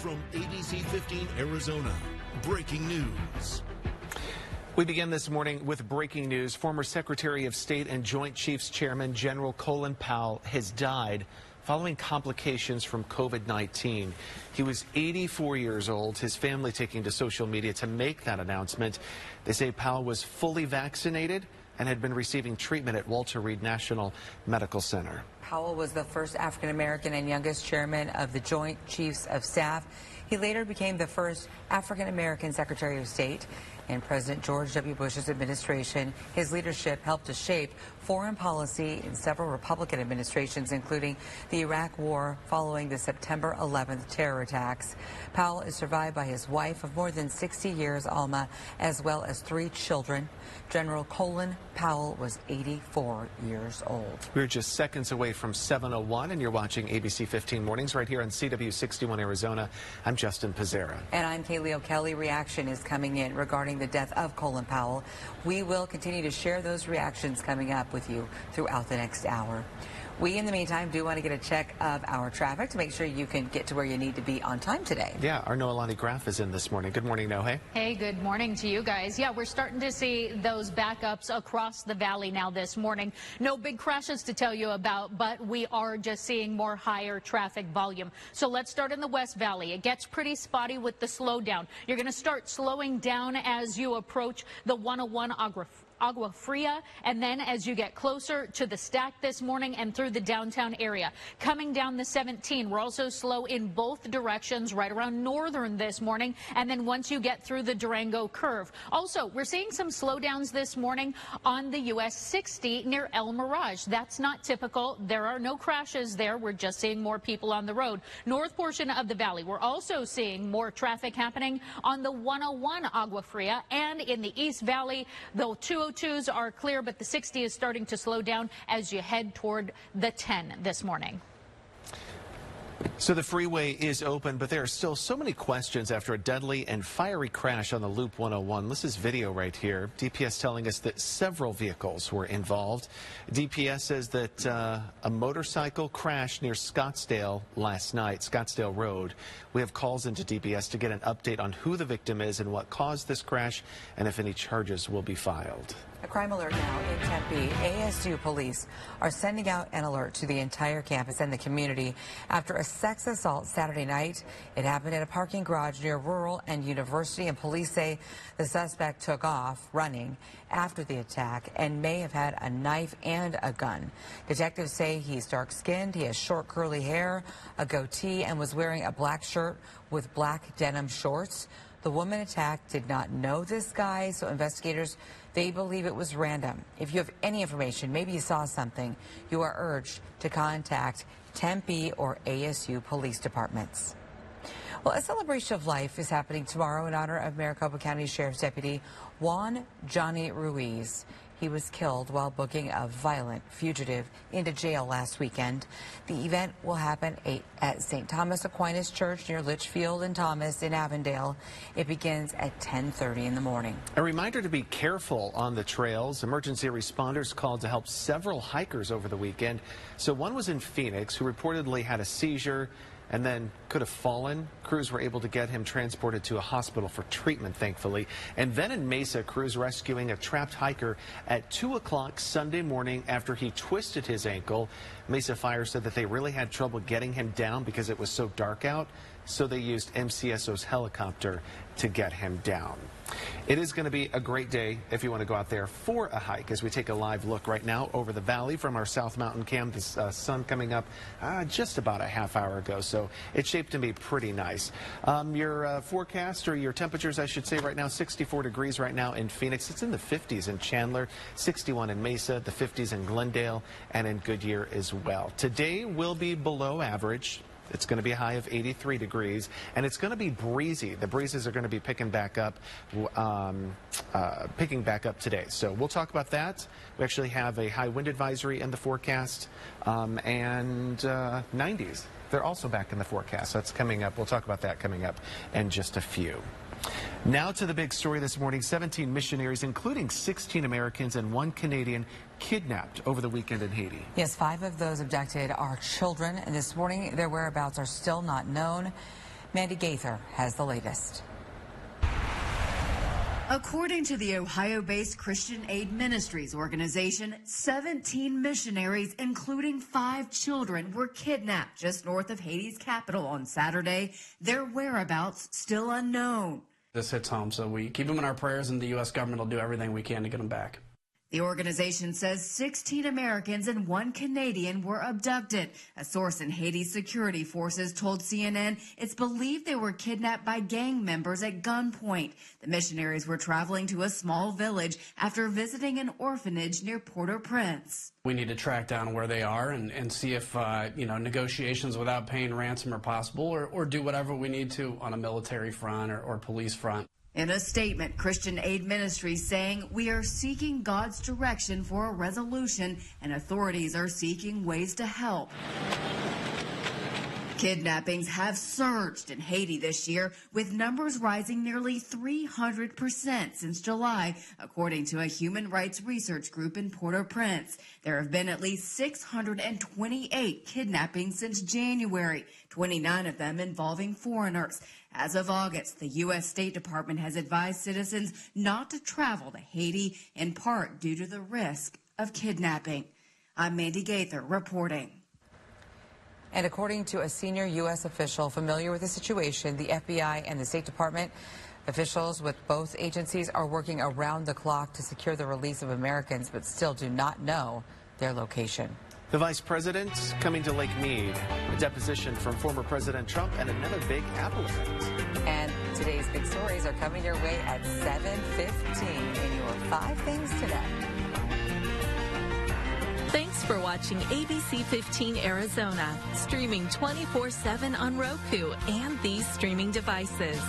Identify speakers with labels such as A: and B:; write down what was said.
A: From ABC 15 Arizona, breaking news.
B: We begin this morning with breaking news. Former Secretary of State and Joint Chiefs Chairman General Colin Powell has died following complications from COVID-19. He was 84 years old, his family taking to social media to make that announcement. They say Powell was fully vaccinated and had been receiving treatment at Walter Reed National Medical Center.
C: Powell was the first African-American and youngest chairman of the Joint Chiefs of Staff. He later became the first African-American Secretary of State. In President George W. Bush's administration, his leadership helped to shape foreign policy in several Republican administrations, including the Iraq War following the September 11th terror attacks. Powell is survived by his wife of more than 60 years, Alma, as well as 3 children. General Colin Powell was 84 years old.
B: We're just seconds away from 7:01, and you're watching ABC 15 Mornings right here on CW 61 Arizona. I'm Justin Pizzera.
C: And I'm Kaylee O'Kelly. Reaction is coming in regarding the death of Colin Powell. We will continue to share those reactions coming up with you throughout the next hour. We, in the meantime, do want to get a check of our traffic to make sure you can get to where you need to be on time today.
B: Yeah, our Noelani Graff is in this morning. Good morning, Nohe.
D: Hey, good morning to you guys. Yeah, we're starting to see those backups across the valley now this morning. No big crashes to tell you about, but we are just seeing more higher traffic volume. So let's start in the West Valley. It gets pretty spotty with the slowdown. You're going to start slowing down as you approach the 101 Agua Fria, and then as you get closer to the stack this morning and through the downtown area. Coming down the 17, we're also slow in both directions right around Northern this morning, and then once you get through the Durango curve. Also, we're seeing some slowdowns this morning on the US 60 near El Mirage. That's not typical. There are no crashes there. We're just seeing more people on the road. North portion of the valley, we're also seeing more traffic happening on the 101 Agua Fria, and in the East Valley, the 202s are clear, but the 60 is starting to slow down as you head toward the 10 this morning.
B: So the freeway is open, but there are still so many questions after a deadly and fiery crash on the Loop 101. This is video right here. DPS telling us that several vehicles were involved. DPS says that a motorcycle crashed near Scottsdale last night, Scottsdale Road. We have calls into DPS to get an update on who the victim is and what caused this crash and if any charges will be filed.
C: A crime alert now in Tempe. ASU police are sending out an alert to the entire campus and the community after a sex assault Saturday night. It happened at a parking garage near Rural and University, and police say the suspect took off running after the attack and may have had a knife and a gun. Detectives say he's dark-skinned, he has short curly hair, a goatee, and was wearing a black shirt with black denim shorts. The woman attacked did not know this guy, so investigators, they believe it was random. If you have any information, maybe you saw something, you are urged to contact Tempe or ASU police departments. Well, a celebration of life is happening tomorrow in honor of Maricopa County Sheriff's Deputy Juan Johnny Ruiz. He was killed while booking a violent fugitive into jail last weekend. The event will happen at St. Thomas Aquinas Church near Litchfield and Thomas in Avondale. It begins at 10:30 in the morning.
B: A reminder to be careful on the trails. Emergency responders called to help several hikers over the weekend. So one was in Phoenix who reportedly had a seizure and then could have fallen. Crews were able to get him transported to a hospital for treatment, thankfully. And then in Mesa, crews rescuing a trapped hiker at 2 o'clock Sunday morning after he twisted his ankle. Mesa Fire said that they really had trouble getting him down because it was so dark out, so they used MCSO's helicopter to get him down. It is going to be a great day if you want to go out there for a hike as we take a live look right now over the valley from our South Mountain Cam. The sun coming up just about a half hour ago, so it's shaped to be pretty nice. Your forecast, or your temperatures, I should say, right now, 64 degrees right now in Phoenix. It's in the 50s in Chandler, 61 in Mesa, the 50s in Glendale, and in Goodyear as well. Today will be below average. It's going to be a high of 83 degrees, and it's going to be breezy. The breezes are going to be picking back up today. So we'll talk about that. We actually have a high wind advisory in the forecast, and 90s. They're also back in the forecast. That's coming up. We'll talk about that coming up in just a few. Now to the big story this morning. 17 missionaries, including 16 Americans and 1 Canadian, kidnapped over the weekend in Haiti.
C: Yes, 5 of those abducted are children, and this morning their whereabouts are still not known. Mandy Gaither has the latest.
E: According to the Ohio-based Christian Aid Ministries organization, 17 missionaries, including 5 children, were kidnapped just north of Haiti's capital on Saturday. Their whereabouts still unknown.
F: This hits home, so we keep them in our prayers, and the U.S. government will do everything we can to get them back.
E: The organization says 16 Americans and 1 Canadian were abducted. A source in Haiti's security forces told CNN it's believed they were kidnapped by gang members at gunpoint. The missionaries were traveling to a small village after visiting an orphanage near Port-au-Prince.
F: We need to track down where they are and see if, negotiations without paying ransom are possible, or do whatever we need to on a military front or police front.
E: In a statement, Christian Aid Ministries saying, "We are seeking God's direction for a resolution, and authorities are seeking ways to help." Kidnappings have surged in Haiti this year, with numbers rising nearly 300% since July, according to a human rights research group in Port-au-Prince. There have been at least 628 kidnappings since January, 29 of them involving foreigners. As of August, the U.S. State Department has advised citizens not to travel to Haiti, in part due to the risk of kidnapping. I'm Mandy Gaither reporting.
C: And according to a senior U.S. official familiar with the situation, the FBI and the State Department, officials with both agencies are working around the clock to secure the release of Americans, but still do not know their location.
B: The vice president coming to Lake Mead, a deposition from former President Trump, and another Big Apple event.
C: And today's big stories are coming your way at 7:15 in your 5 Things to Know.
G: Thanks for watching ABC 15 Arizona, streaming 24/7 on Roku and these streaming devices.